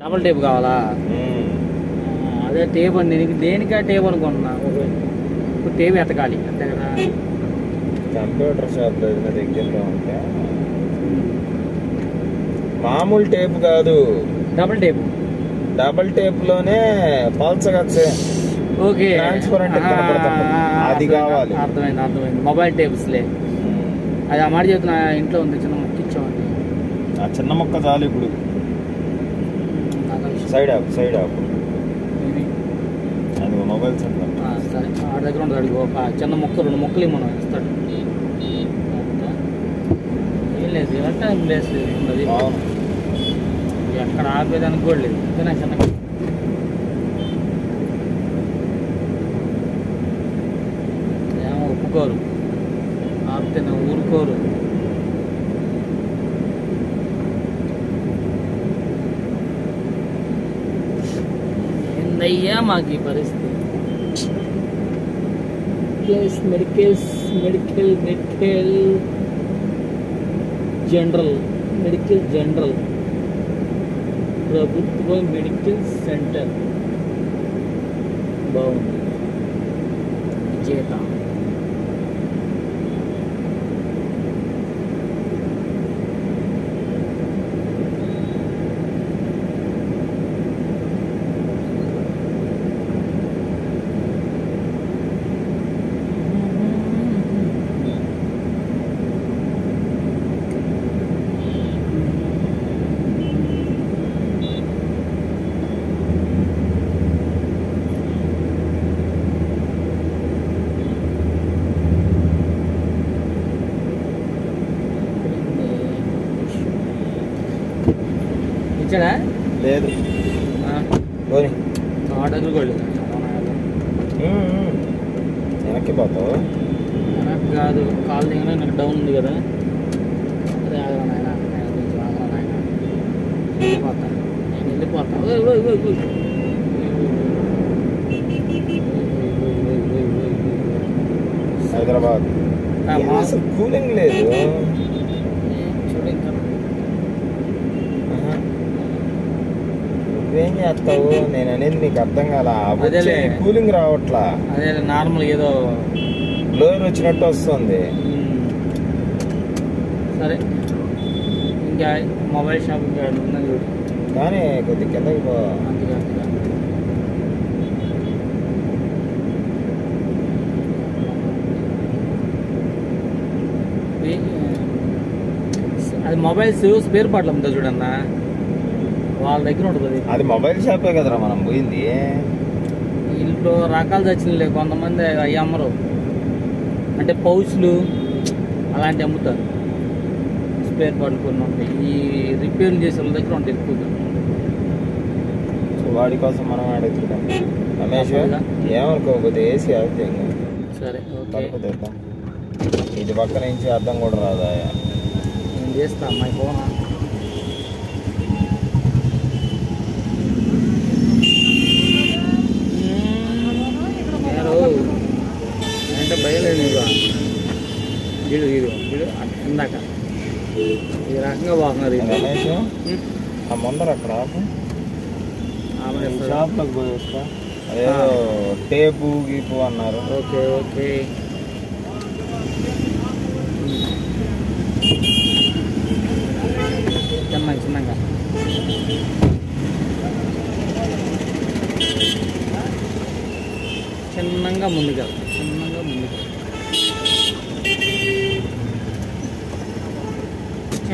Double tape కావాలా? అదే tape అండి, నీకు దేనికా టేప్ అనుకుంటున్నా. ఇప్పుడు టేప్ ఎతకాలి అంతే కదా. కంప్యూటర్ షాప్ దగ్గరలో ఉంటే మామూలు టేప్ కాదు, డబుల్ టేప్. డబుల్ టేప్ లోనే పల్చగా ఓకే, అది కావాలి. అర్థమైంది అర్థమైంది. మొబైల్ టేప్స్లే అది. ఆ మాట చెప్తున్నా, ఇంట్లో ఉంది చిన్న మొక్క ఇచ్చామండి. ఆ చిన్న మొక్క చాలు. ఇప్పుడు సైడ్ ఆపు, సైడ్ ఆపు. అది మొబైల్ సెంటర్. సరే, ఆడ దగ్గర ఉంటుంది. అడిగి ఒక చిన్న మొక్క, 2 మొక్కలు మనం ఇస్తాడు. ఏం లేదు, టైం ప్లేస్ ఉన్నది. ఎక్కడ ఆపేదానికి కూడా లేదు. చిన్న చిన్నగా ఏమో ఒప్పుకోరు, ఆపితే ఊరుకోరు. ఏందయ్యా మాకు ఈ పరిస్థితి. మెడికల్ జనరల్ ప్రభుత్వ మెడికల్ సెంటర్ బాగుంది. విజేత ఇచ్చాడా? లేదు, దగ్గర కూడా లేదు. వెనక్కి పోతావు? వెనక్కి కాదు, కాలు దిగినా నాకు డౌన్ ఉంది కదా. అదే ఆగరా నాయన, కొంచెం ఆగరా నాయన. వెళ్ళిపోతాను, నేను వెళ్ళిపోతాను. హైదరాబాద్ అసలు కూలింగ్ లేదు. చూడు, ఇంకా నువ్వేం చేస్తావు? నేను అనేది నీకు అర్థం కాల. కూలింగ్ రావట్లా. అదే నార్మల్ ఏదో బ్లోర్ వచ్చినట్టు వస్తుంది. సరే, ఇంకా మొబైల్ షాప్ ఇంకా ఉన్నది చూడు. కానీ కొద్దిగా కిందకి పో. అది మొబైల్స్ స్పేర్ పార్ట్లు అమ్ముతా చూడన్నా, వాళ్ళ దగ్గర ఉంటుంది. అది మొబైల్ షాపే కదరా మనం పోయింది. ఇంట్లో రకాలు తెచ్చినలే, కొంతమంది అవి అమ్మరు. అంటే పౌచ్లు అలాంటివి అమ్ముతారు. స్పేర్ పార్ట్లు కొన్ని ఉంటాయి, ఈ రిపేర్లు చేసే వాళ్ళ దగ్గర ఉంటాయి ఎక్కువగా. సో వాడి కోసం మనం అడుగుతున్నాం. రమేష్ ఏమనుకోకపోతే ఏసీ ఆగితే సరే, తలుపుతాం. ఇది పక్క నుంచి అర్థం కూడా రాదా? నేను చేస్తా అమ్మాయి ఫోన్. అంటే భయలేదు నీకు. వీడు ఇందాక ఈ రకంగా బాగున్నారు. రమేష్ ఆ ముందర అక్కడ షాప్లోకి పోయేస్తా. అదేదో టేపు గీపు అన్నారు. ఓకే ఓకే, చిన్నగా చిన్నగా ముందుగా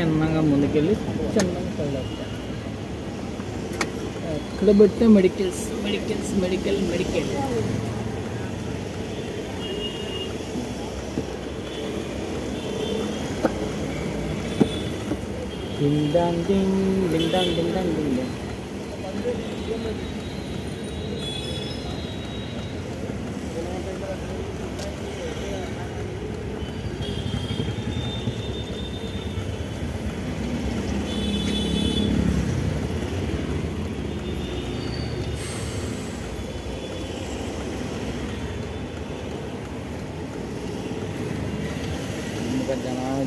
చిన్నగా ముందుకెళ్ళి చిన్నగా పైలేస్తా. ఎక్కడ పెడితే మెడికల్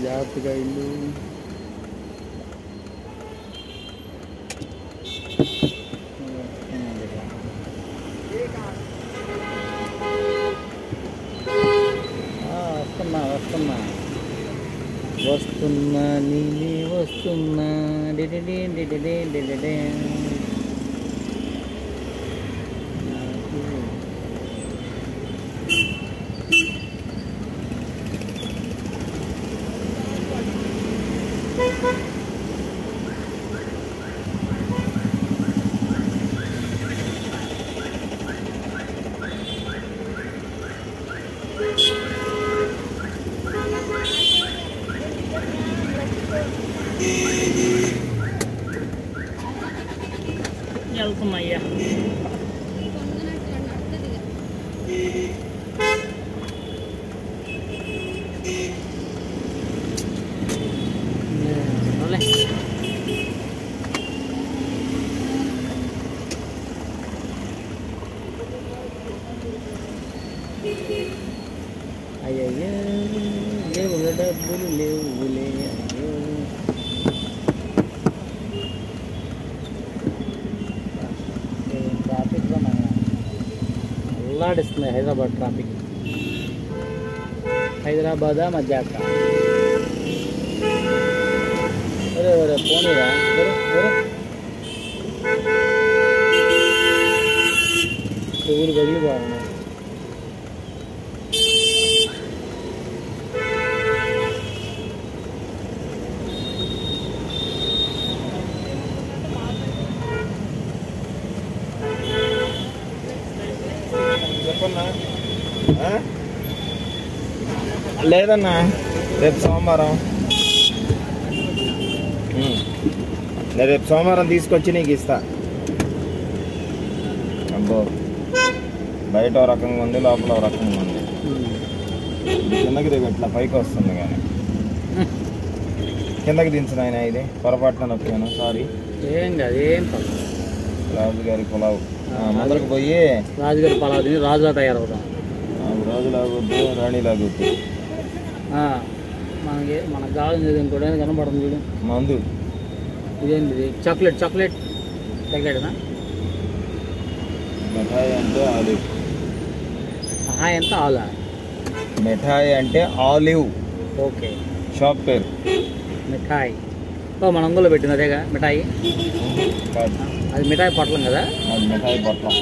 జాగ్రత్తగా ఇల్లు. వస్తున్నా నేనే వస్తున్నా డిడిడి డిడిడి డిడిడి. వెళ్తున్నాయ్యా. అయ్యయ్యో లేవు డబ్బులు లేవులే. అయ్యో ట్రాఫిక్లో అల్లాడిస్తుంది హైదరాబాద్ ట్రాఫిక్. హైదరాబాద్ మధ్యాక ఒరే ఒరే పోనీరా చెవులు పగిలిపోవాలి. చెప్పన్నా లేదన్నా రేపు సోమవారం రేపు సోమవారం తీసుకొచ్చి నీకు ఇస్తా. అబ్బో బయట ఓ రకంగా ఉంది, లోపల ఓ రకంగా ఉంది. కిందకి దిగు ఇట్లా పైకి వస్తుంది కానీ కిందకి దించిన ఆయన ఇది పొరపాటున నొక్కాను, సారీ. ఏం కాదు, ఏం రాజుగారి పులావ్ మొదలకు పోయి రాజుగారి పులావ్ తిని రాజులా తయారవుతాం. రాజులాగొద్దు రాణిలాగొద్దు. మనకి మనకు కావాల్సింది ఇంకోటి కనపడుతుంది చూడు, మందు. ఇదేంటి చాక్లెట్ చాక్లెట్ చాక్లెట్నా? మిఠాయి అంటే ఆలివ్. ఎంత ఆలా? మిఠాయి అంటే ఆలివ్. ఓకే, షాప్ పేరు మిఠాయి. మన అంగుల్లో పెట్టింది అదేగా మిఠాయి? అది మిఠాయి పొట్లం కదా? అది మిఠాయి పొట్లం.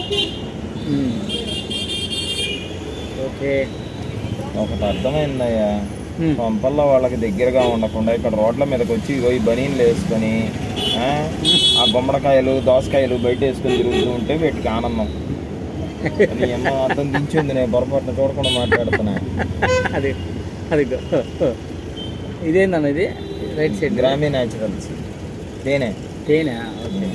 ఓకే, ఒకటి అర్థమైందయ్యా. పంపల్లో వాళ్ళకి దగ్గరగా ఉండకుండా ఇక్కడ రోడ్ల మీదకి వచ్చి ఈ బనీన్లు వేసుకొని ఆ గుమ్మడికాయలు దోసకాయలు బయట వేసుకొని తిరుగుతూ ఉంటే వీటికి ఆనందం. ఏమో అర్థం దించింది, నేను పొరపాటున చూడకుండా మాట్లాడుతున్నా. అది అది ఇదేందన్న ఇది రైట్ సైడ్ గ్రామీ న్యాచురల్స్ తేనె. తేనె, ఓకే.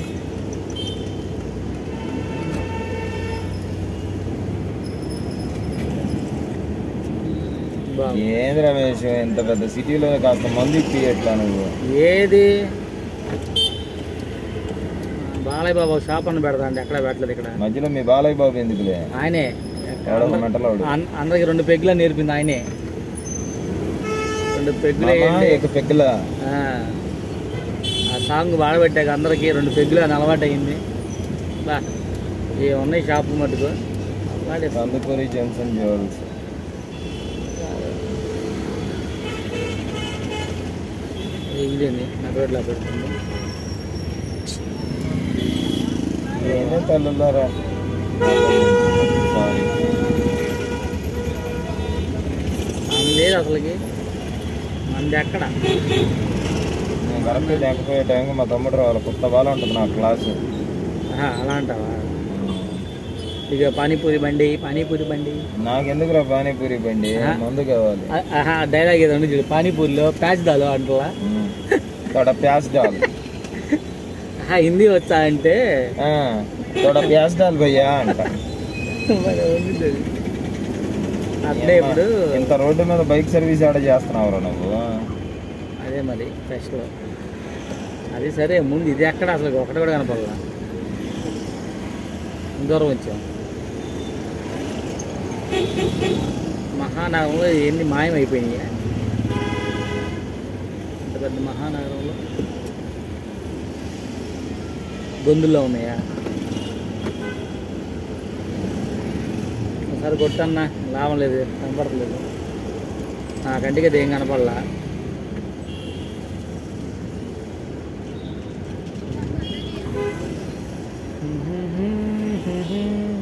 ఏంది రమేష్, ఇంత పెద్ద సిటీలో కాస్త మంది ఇప్పియట్లా నువ్వు? ఏది బాలయ్య బాబు షాప్ అని పెడతా అంటే ఎక్కడ పెట్టలేదు. ఇక్కడ మధ్యలో మీ బాలయ్య బాబు ఎందుకులే, ఆయనే మెటలోడు. అందరికి 2 పెగ్గులా నేర్పింది ఆయనే. 2 పెగ్గుల ఆ సాంగ్ వాడబెట్టాక అందరికి 2 పెగ్గులు అని అలవాటు అయింది. ఏమున్నాయి షాపు మటుకు కందుకూరి జెన్సన్ జ్యువెల్స్. ఇదేంది నా రోడ్లో పెడుతుంది? ఏమో తల్లులారా, సారీ. లేదు అసలుకి మంది ఎక్కడ. నేను కరెక్ట్ లేకపోయే టైంకి మా తమ్ముడు రావాలి. కొత్త బాల ఉంటుంది నా క్లాసు. అలా అంటావా? ఇక పానీపూరి బండి పానీపూరి బండి. నాకెందుకురా పానీపూరి బండి, మందు కావాలి. డైలాగ్ ఏదో చూడు, పానీపూరిలో ప్యాచ్ దాలు అంటలా. ప్యాస్ డాల్. హిందీ వచ్చా అంటే ప్యాస్ డాల్ భయ్యా అంట. అట్లే ఇప్పుడు ఇంత రోడ్డు మీద బైక్ సర్వీస్ ఆడ చేస్తున్నావురా నువ్వు? అదే మరి ఫెస్ట్లో అది సరే. ముందు ఇది ఎక్కడ అసలు ఒకటి కూడా కనపడలా, దూరం వచ్చాం. మహానగరంలో ఎన్ని మాయమైపోయినాయి. అంత పెద్ద మహానగరంలో గొంతుల్లో ఉన్నాయా? ఒకసారి కొట్టన్నా లాభం లేదు, కనపడలేదు. నా కంటికి అది ఏం కనపడలా. $16.10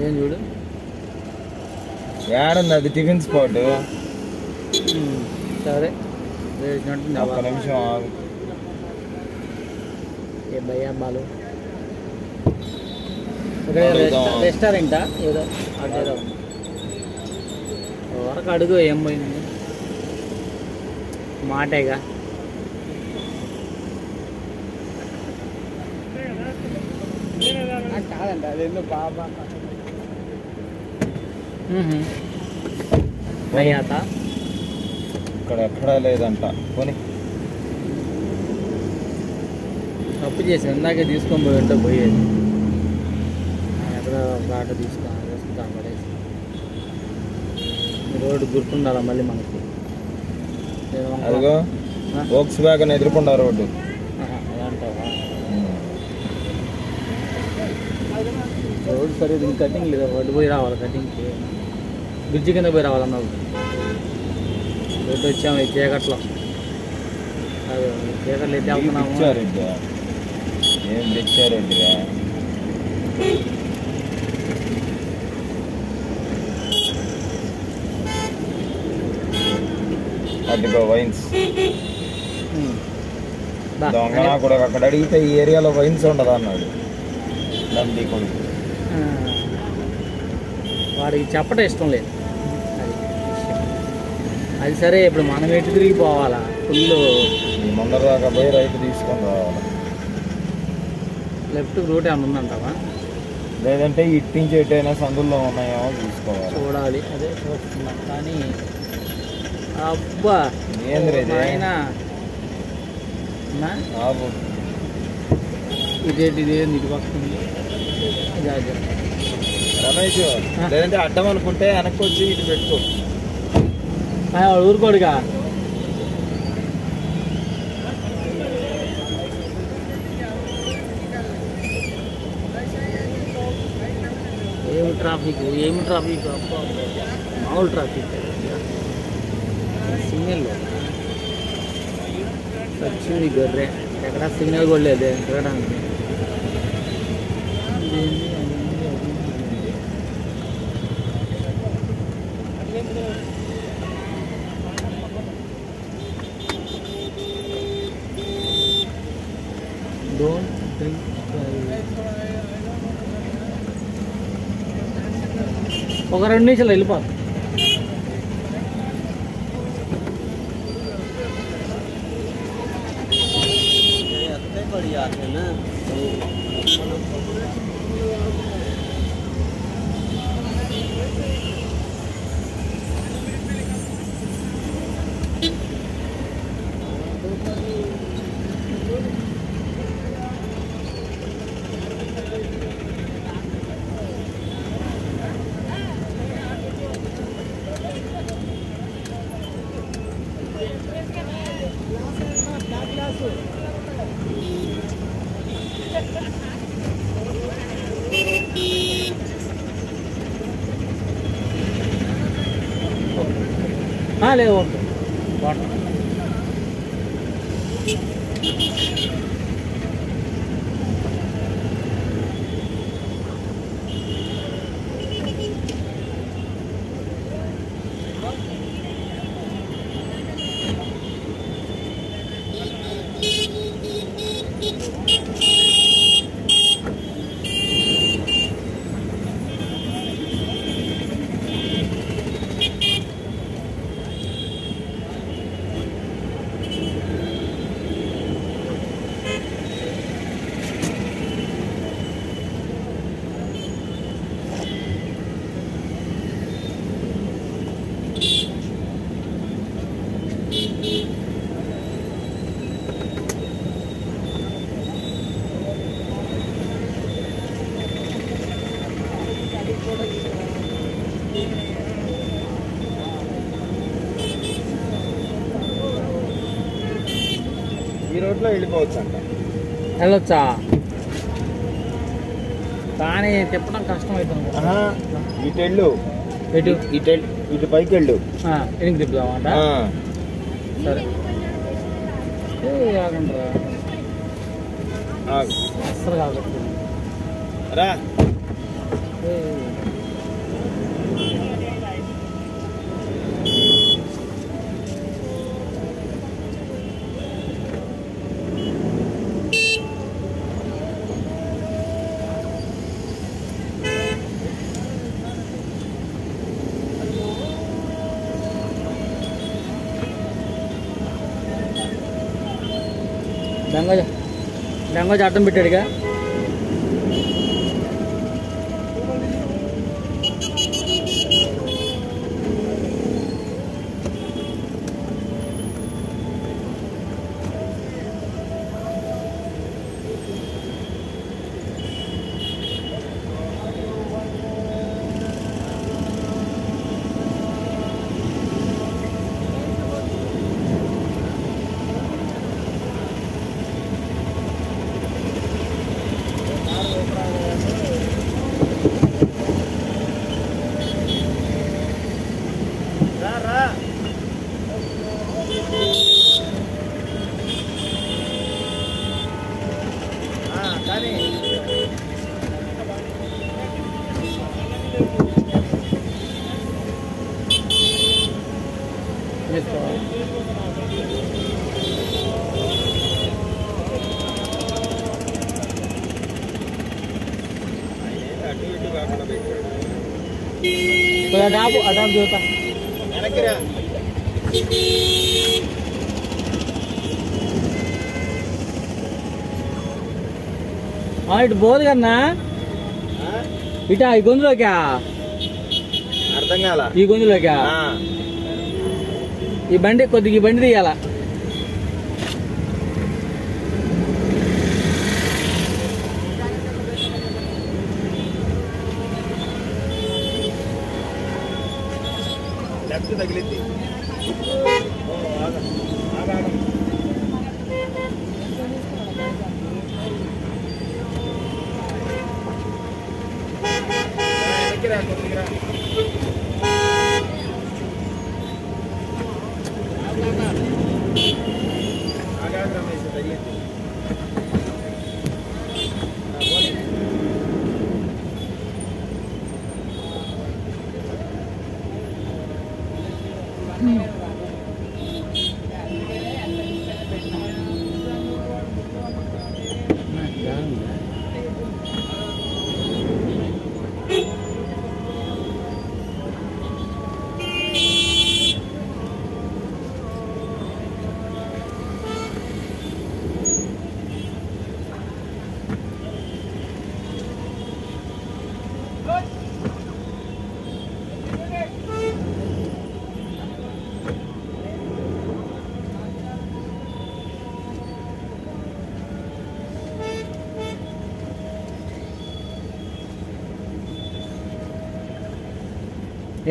ఏం చూడు ఏడుంది అది టిఫిన్ స్పాట్. సరే ఒక్క నిమిషం ఆగు. ఏ భయ్యా బాలు అడుగుదాం. రెస్టారెంటా ఏదో అదేదో వరకు అడుగు ఏం పోయింది మాటేగా. కాదంట అదేందో బాబా అయ్యాత ఇక్కడ ఎక్కడా లేదంట. పోనీ తప్పు చేసి ఇందాకే తీసుకొని పోయి ఉంటే పోయేది. ఎక్కడ ఒక ఆటో తీసుకుంటాం పడేసి రోడ్డు గుర్తుండాలా మళ్ళీ మనకి. అదిగో వోక్స్ వ్యాగన్ ఎదుర్కొండ రోడ్డు. అదంటావా రోడ్డు సరే దీనికి కటింగ్ లేదా రోడ్డు పోయి రావాలి కటింగ్కి. బ్రిడ్జి కింద పోయి రావాలన్నావు. రోడ్డు వచ్చాము ఈ చీకట్లో. అదే చీకట్లు ఎత్తి వెళ్తున్నాము. ఏం తెచ్చారెడ్డిగా అదిగో వైన్స్. దొంగ కూడా అక్కడ అడిగితే ఈ ఏరియాలో వైన్స్ ఉండదు అన్నాడు నంది కొడుకు. వాడికి చెప్పడం ఇష్టం లేదు. అది సరే ఇప్పుడు మనం ఎటు తిరిగి పోవాలా? ఫుల్ ముందర దాకా పోయి రైట్ తీసుకొని రావాలి. లెఫ్ట్ రూట్ ఏమైనా ఉందంటావా? లేదంటే ఇటు నుంచి ఎటైనా సందుల్లో ఉన్నాయేమో చూసుకోవాలి. చూడాలి అదే చూస్తున్నాం కానీ అబ్బా ఏంద్రీ ఆయన ఇదేంటి ఇదేంది ఇటు వస్తుంది రమేష్. లేదంటే అడ్డం అనుకుంటే వెనక్కి వచ్చి ఇటు పెట్టుకో. వాడు ఊరుకోడుగా. ఏమి ట్రాఫిక్ అబ్బా మామూలు ట్రాఫిక్. సిగ్నల్ వచ్చింది గొర్రె ఎక్కడ సిగ్నల్ కూడా లేదు తిరగడానికి. డోంట్ డ్రింక్ ఒక 2 నిమిషాలు వెళ్ళిపోతాం. లేదు వాటర్ కిలోమీటర్లో వెళ్ళిపోవచ్చు అంట. వెళ్ళొచ్చా? కానీ తిప్పడం కష్టం అవుతుంది. ఇటు వెళ్ళు, ఇటు పైకి వెళ్ళు. ఎనికి తిప్పుదామంట. సరే అస్సలు కాబట్టి రా. లంగోజ్ అడ్డం పెట్టాడుగా. అటాప్ చూస్తా. ఇటు పోదు కన్నా, ఇటా ఈ గొంతులోకా? అర్థం కాల. ఈ గొంతులోకా? ఈ బండి కొద్దిగా, ఈ బండి తీయాల. లెఫ్ట్ తగిలింది.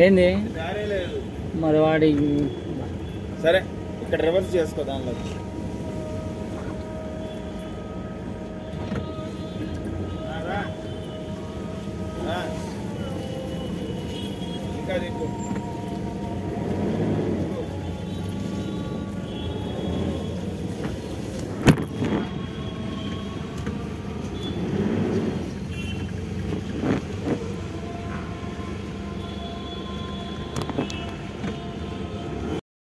ఏంది దారే లేదు మరి వాడి? సరే ఇక్కడ రివర్స్ చేసుకో దానిలో.